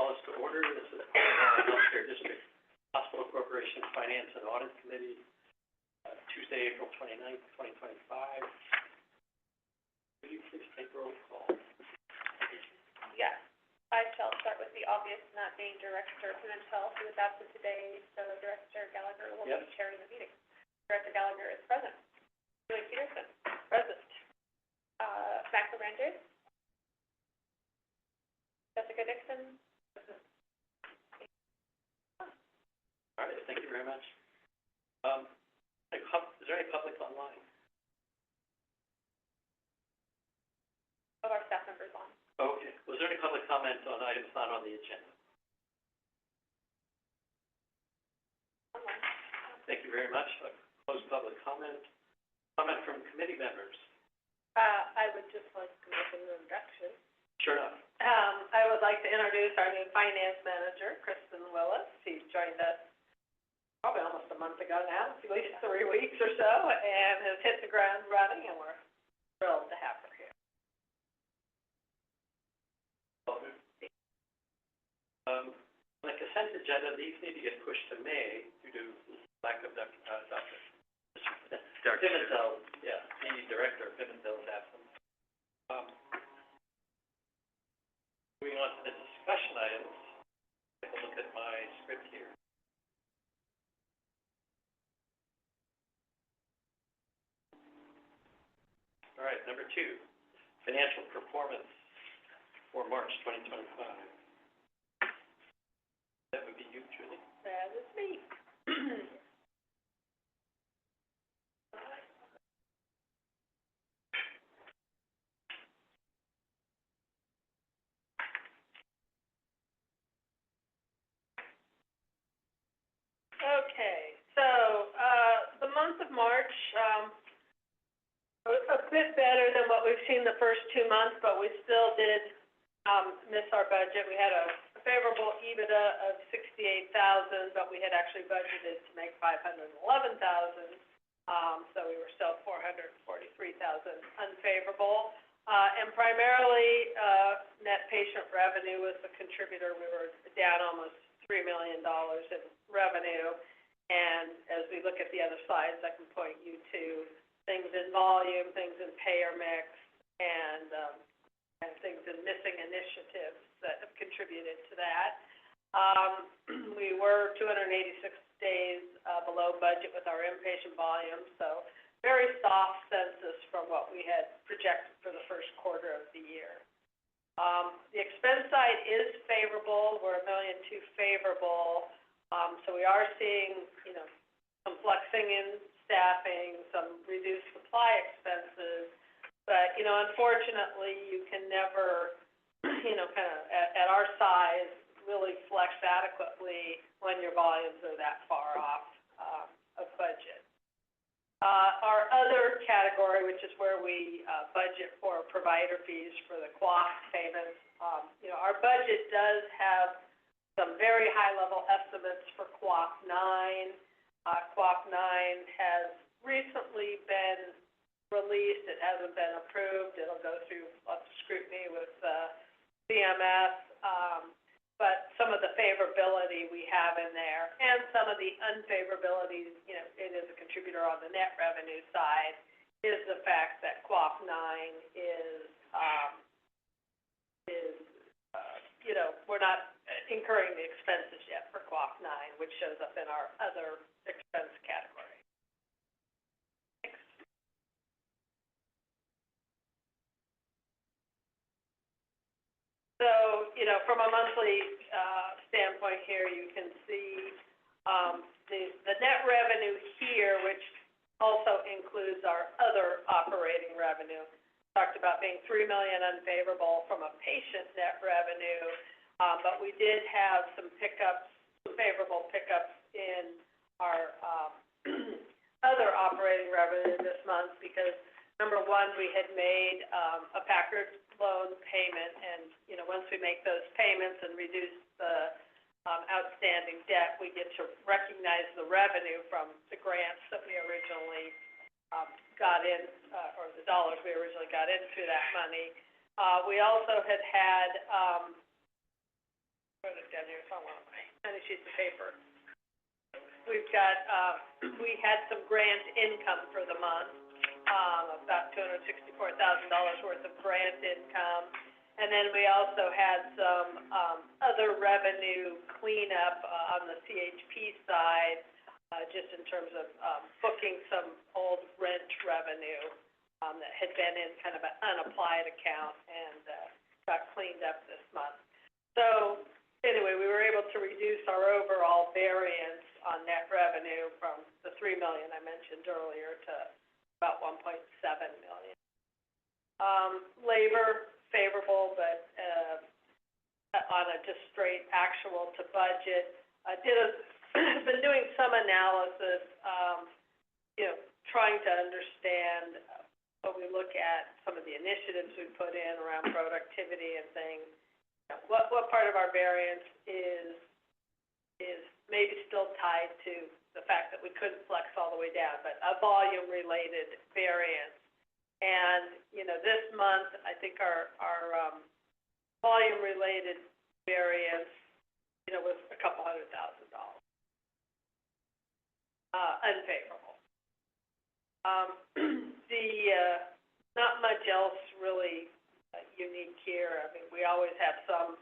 call us to order. This is the Healthcare District Hospital Corporation Finance and Audit Committee, Tuesday, April 29th, 2025. Will you please take roll call? Yes. I shall start with the obvious, not named Director Pimentel, who is absent today, so Director Gallagher will be chairing the meeting. Director Gallagher is present. Julie Peterson, present. Max Ranges. Jessica Dixon, present. All right, thank you very much. Is there any public online? Of our staff members on. Okay. Was there any public comment on items not on the agenda? Online. Thank you very much. Closed public comment. Comment from committee members. I would just like to make an introduction. Sure enough. I would like to introduce our new finance manager, Kristen Willis. She joined us probably almost a month ago now, at least 3 weeks or so, and has hit the ground running, and we're thrilled to have her here. On the consent agenda, these need to get pushed to May due to lack of Dr. Pimentel, the director of Pimentel's absence. Moving on to the discussion items, take a look at my script here. All right, number 2, financial performance for March 2025. That would be you, Julie. That is me. Okay, so the month of March, a bit better than what we've seen the first 2 months, but we still did miss our budget. We had a favorable EBITDA of $68,000, but we had actually budgeted to make $511,000, so we were still $443,000 unfavorable. And primarily, net patient revenue was the contributor. We were down almost $3 million in revenue, and as we look at the other slides, I can point you to things in volume, things in payer mix, and things in missing initiatives that have contributed to that. We were 286 days below budget with our inpatient volume, so very soft census from what we had projected for the first quarter of the year. The expense side is favorable. We're $1.2 million favorable, so we are seeing, some flexing in staffing, some reduced supply expenses, but, unfortunately, you can never, kind of at our size, really flex adequately when your volumes are that far off of budget. Our other category, which is where we budget for provider fees for the QOF payments, our budget does have some very high-level estimates for QOF 9. QOF 9 has recently been released. It hasn't been approved. It'll go through lots of scrutiny with CMS, but some of the favorability we have in there and some of the unfavorability, it is a contributor on the net revenue side, is the fact that QOF 9 is we're not incurring the expenses yet for QOF 9, which shows up in our other expense category. Next. So, from a monthly standpoint here, you can see the net revenue here, which also includes our other operating revenue. Talked about being $3 million unfavorable from a patient net revenue, but we did have some favorable pickups in our other operating revenue this month because, number one, we had made a Packard loan payment, and once we make those payments and reduce the outstanding debt, we get to recognize the revenue from the grants that we originally got in, or the dollars we originally got into that money. We also had wrote it down here, it's on one of my many sheets of paper. We've got, we had some grant income for the month, about $264,000 worth of grant income. And then we also had some, other revenue cleanup, on the CHP side, just in terms of, booking some old rent revenue, that had been in kind of an unapplied account and, got cleaned up this month. So, anyway, we were able to reduce our overall variance on net revenue from the $3 million I mentioned earlier to about $1.7 million. Labor, favorable, but on a just straight actual to budget. Been doing some analysis, trying to understand when we look at some of the initiatives we put in around productivity and things. What part of our variance is maybe still tied to the fact that we couldn't flex all the way down, but a volume-related variance. And, this month, I think our volume-related variance, was a couple $100,000, unfavorable. Not much else really unique here. I mean, we always have some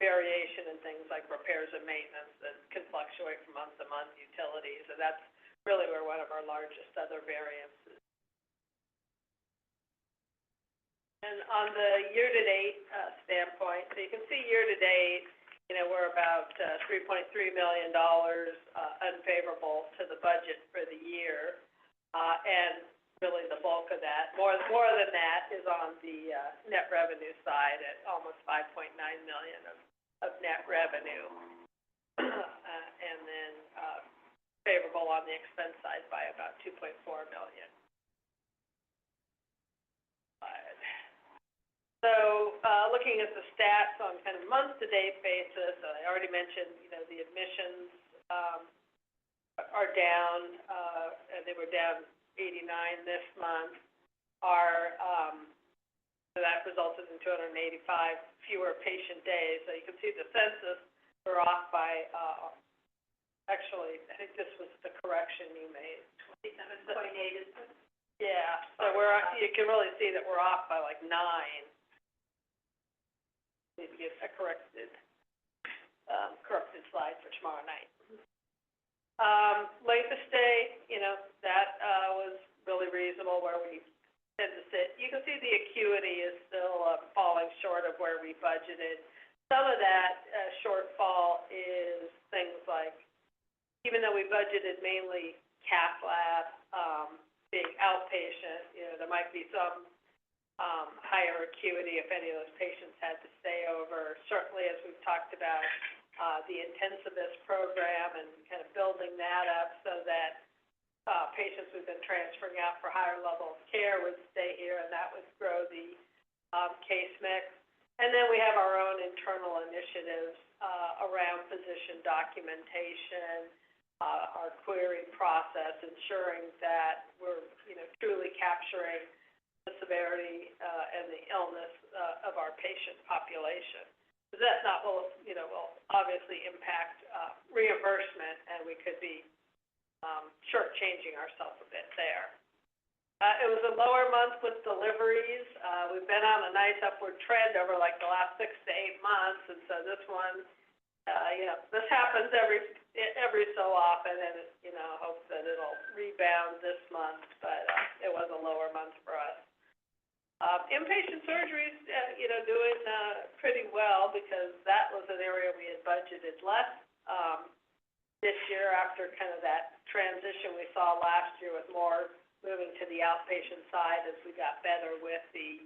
variation in things like repairs and maintenance that can fluctuate from month to month, utilities, and that's really where one of our largest other variances. And on the year-to-date standpoint, so you can see year-to-date, we're about $3.3 million unfavorable to the budget for the year, and really the bulk of that, more than that, is on the net revenue side at almost $5.9 million of net revenue, and then favorable on the expense side by about $2.4 million. So, looking at the stats on kind of month-to-date basis, I already mentioned, the admissions are down, and they were down 89 this month. So that resulted in 285 fewer patient days. So you can see the census, we're off by, actually, I think this was the correction you made. 27.8 is it? Yeah, so you can really see that we're off by like 9. Need to get a corrected slide for tomorrow night. Length of stay, that was really reasonable where we tend to sit. You can see the acuity is still falling short of where we budgeted. Some of that shortfall is things like, even though we budgeted mainly cath lab, being outpatient, there might be some higher acuity if any of those patients had to stay over. Certainly, as we've talked about, the intensivist program and kind of building that up so that patients we've been transferring out for higher level of care would stay here, and that would grow the case mix. And then we have our own internal initiatives around physician documentation, our query process, ensuring that we're, truly capturing the severity and the illness of our patient population. That will obviously impact reimbursement, and we could be shortchanging ourselves a bit there. It was a lower month with deliveries. We've been on a nice upward trend over like the last 6 to 8 months, and so this one, this happens every so often, and hope that it'll rebound this month, but it was a lower month for us. Inpatient surgeries, doing pretty well because that was an area we had budgeted less this year after kind of that transition we saw last year with more moving to the outpatient side as we got better with the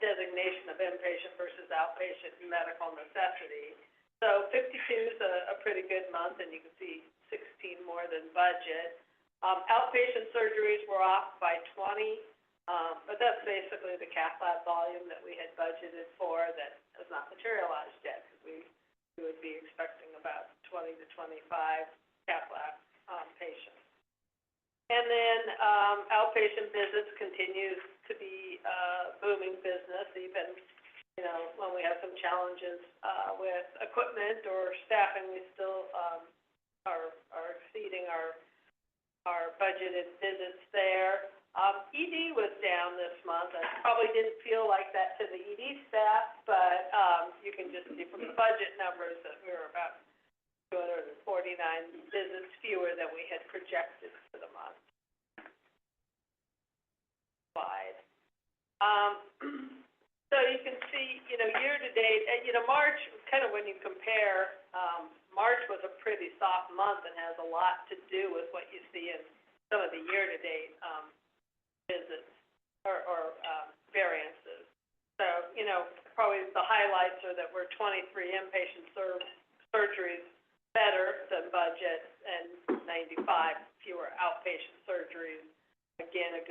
designation of inpatient versus outpatient medical necessity. So 52 is a pretty good month, and you can see 16 more than budget. Outpatient surgeries were off by 20, but that's basically the cath lab volume that we had budgeted for that has not materialized yet, because we would be expecting about 20 to 25 cath lab patients. And then outpatient visits continues to be booming business, even you know, when we have some challenges, with equipment or staffing, we still, are exceeding our budgeted visits there. ED was down this month. I probably didn't feel like that to the ED staff, but, you can just see from the budget numbers that we were about 249 visits fewer than we had projected for the month. Slide. So you can see, you know, year-to-date, you know, March, kind of when you compare, March was a pretty soft month and has a lot to do with what you see in some of the year-to-date, visits or variances. So, you know, probably the highlights are that we're 23 inpatient surgeries better than budget and 95 fewer outpatient surgeries. Again, a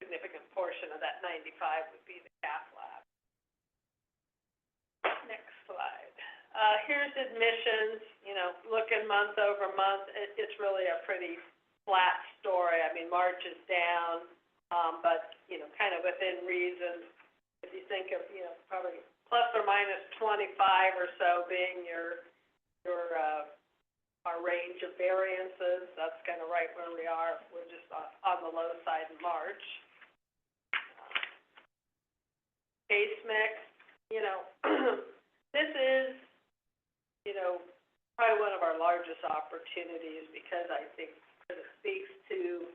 significant portion of that 95 would be the cath lab. Next slide. Here's admissions. You know, looking month over month, it's really a pretty flat story. I mean, March is down, but, you know, kind of within reason. If you think of, you know, probably plus or minus 25 or so being our range of variances, that's kind of right where we are. We're just on the low side in March. Case mix, you know, this is, you know, probably one of our largest opportunities because I think it speaks to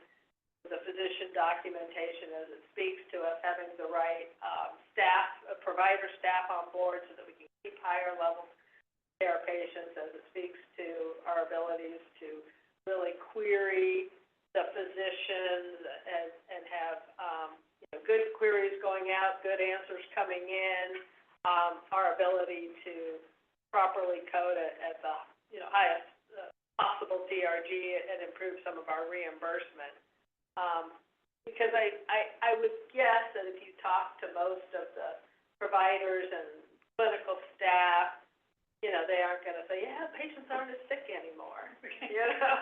the physician documentation, as it speaks to us having the right staff, provider staff on board so that we can keep higher levels care patients, as it speaks to our abilities to really query the physicians and have you know, good queries going out, good answers coming in, our ability to properly code it at the, you know, highest possible DRG and improve some of our reimbursement. Because I would guess that if you talk to most of the providers and clinical staff, you know, they aren't going to say, yeah, patients aren't as sick anymore. You know,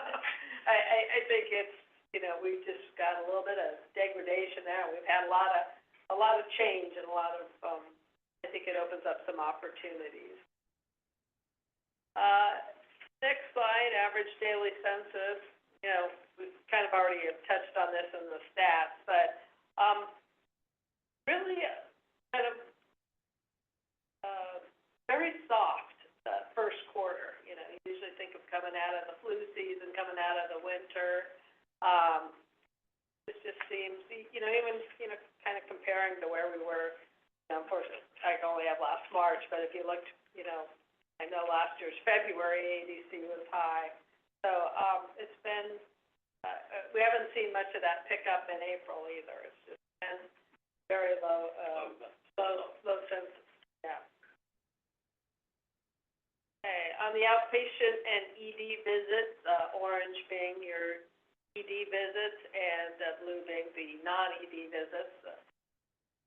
I think it's, you know, we've just got a little bit of degradation there. We've had a lot of change and a lot of, I think it opens up some opportunities. Next slide, average daily census. You know, we've kind of already touched on this in the stats, but really kind of very soft. First quarter, you know, you usually think of coming out of the flu season, coming out of the winter. This just seems, you know, even, you know, kind of comparing to where we were, you know, unfortunately, I can only have last March, but if you looked, you know, I know last year's February ADC was high. So it's been, we haven't seen much of that pick up in April either. It's just been very low census, yeah. Okay, on the outpatient and ED visits, orange being your ED visits and blue being the non-ED visits.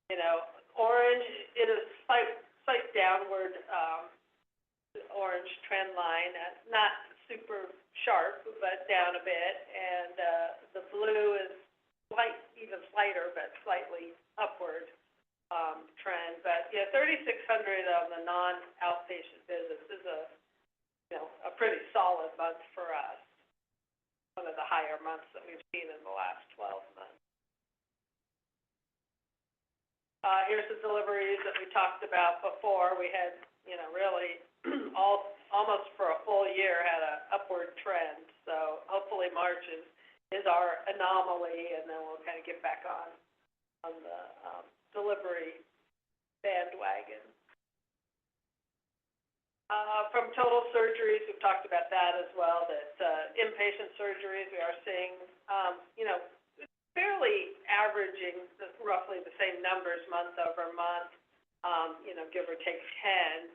You know, orange, it is slight downward orange trend line, not super sharp, but down a bit, and the blue is even slighter, but slightly upward trend. But yeah, 3,600 on the non-outpatient visits is a pretty solid month for us. One of the higher months that we've seen in the last 12 months. Here's the deliveries that we talked about before. We had, you know, really almost for a full year had an upward trend. So hopefully March is our anomaly, and then we'll kind of get back on the delivery bandwagon. From total surgeries, we've talked about that as well, that inpatient surgeries, we are seeing, you know, fairly averaging roughly the same numbers month over month, you know, give or take 10,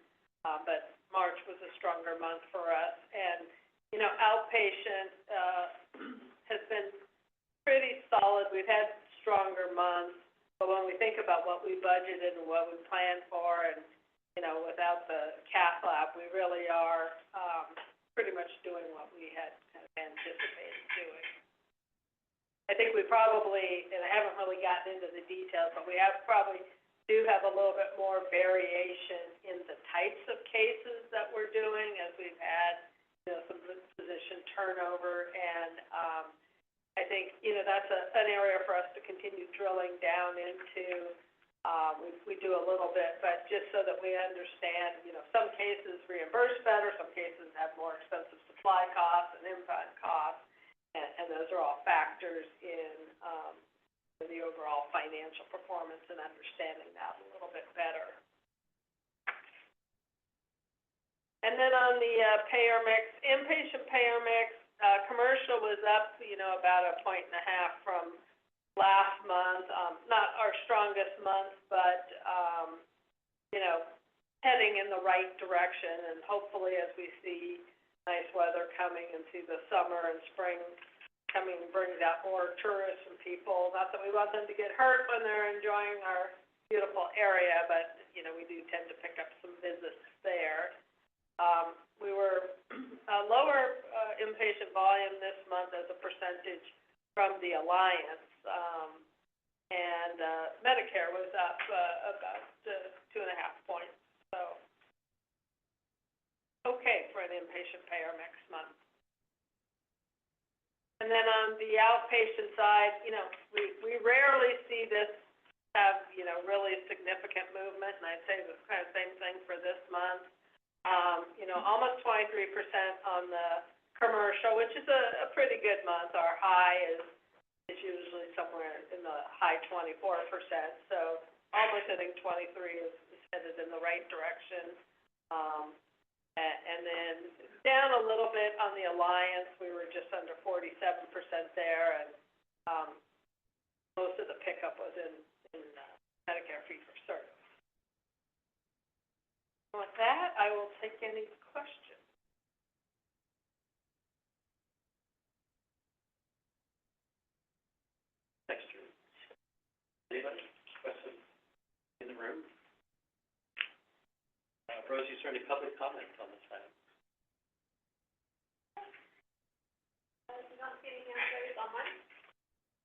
but March was a stronger month for us. And, you know, outpatient has been pretty solid. We've had stronger months, but when we think about what we budgeted and what we planned for, and, you know, without the cath lab, we really are pretty much doing what we had kind of anticipated doing. I think we probably, and I haven't really gotten into the details, but we have probably do have a little bit more variation in the types of cases that we're doing, as we've had, some physician turnover, and, I think, that's an area for us to continue drilling down into. We do a little bit, but just so that we understand, some cases reimburse better, some cases have more expensive supply costs and implant costs, and those are all factors in the overall financial performance and understanding that a little bit better. And then on the payer mix, inpatient payer mix, commercial was up, about 1.5 points from last month. Not our strongest month, but, heading in the right direction. And hopefully as we see nice weather coming and see the summer and spring coming, brings out more tourists and people. Not that we want them to get hurt when they're enjoying our beautiful area, but, we do tend to pick up some visits there. We were lower inpatient volume this month as a percentage from the Alliance, and Medicare was up about 2.5 points. So, okay for an inpatient payer mix month. And then on the outpatient side, we rarely see this have, really significant movement, and I'd say the kind of same thing for this month. Almost 23% on the commercial, which is a pretty good month. Our high is usually somewhere in the high 24%, so almost hitting 23 is headed in the right direction. And then down a little bit on the Alliance, we were just under 47% there, and most of the pickup was in Medicare fee-for-service. With that, I will take any questions. Thanks, Drew. Anybody? Questions in the room? Rosie, is there any public comments on this item? Not getting answers online.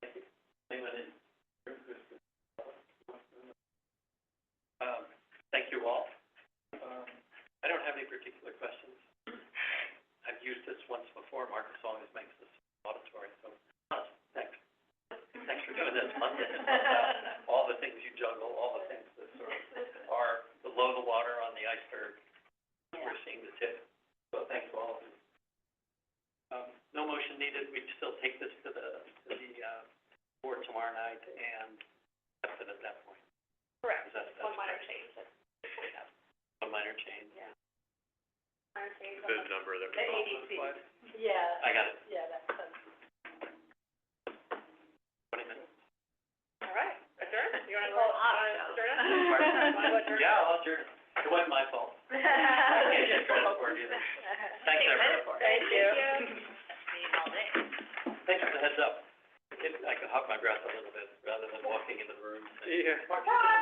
Thank you. Anyone in? Thank you all. I don't have any particular questions. I've used this once before. Marcus always makes this auditory, so thanks. Thanks for doing this Monday. All the things you juggle, all the things that sort of are below the water on the iceberg. Yeah. We're seeing the tip. So thanks to all of you. No motion needed. We'd still take this to the board tomorrow night and accept it at that point. Correct. That's one minor correct. change. One minor change. Yeah. Minor change. The number that The was on the ADC. slide? Yeah. I got it. Yeah, that's 20 minutes. all right. Adjourn? You want to Well, adjourn? Yeah, I'll adjourn. It wasn't my fault. I can't get credit for it either. Thanks, everyone. Thank you. all day. Thanks for the heads up. I could hop my breath a little bit rather than walking in the room. Yeah.